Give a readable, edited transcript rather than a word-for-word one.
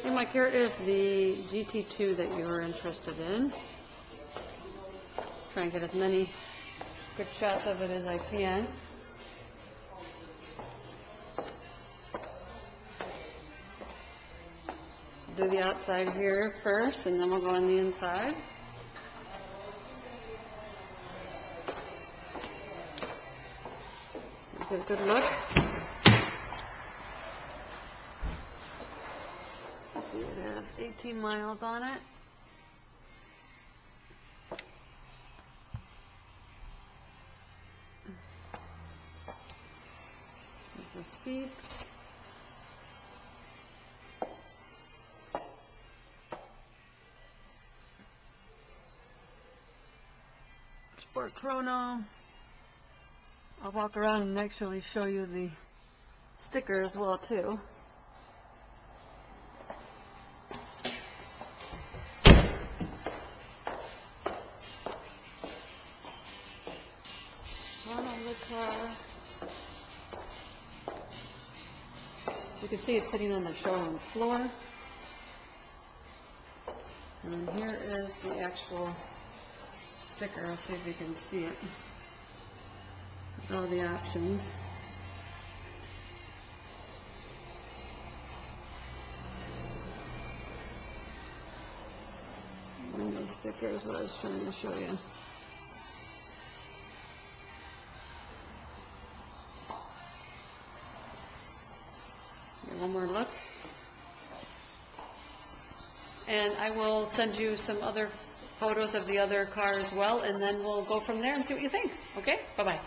Okay, Mike, here is the GT2 that you were interested in. Try and get as many good shots of it as I can. Do the outside here first, and then we'll go on the inside. Get a good look. Let's see, it has 18 miles on it. Here's the seats. Sport chrono. I'll walk around and actually show you the sticker as well too. One on the car. You can see it's sitting on the showroom floor. And then here is the actual sticker. I'll see if you can see it. All the options. Window sticker is what I was trying to show you. Here, one more look. And I will send you some other photos of the other car as well, and then we'll go from there and see what you think. Okay? Bye-bye.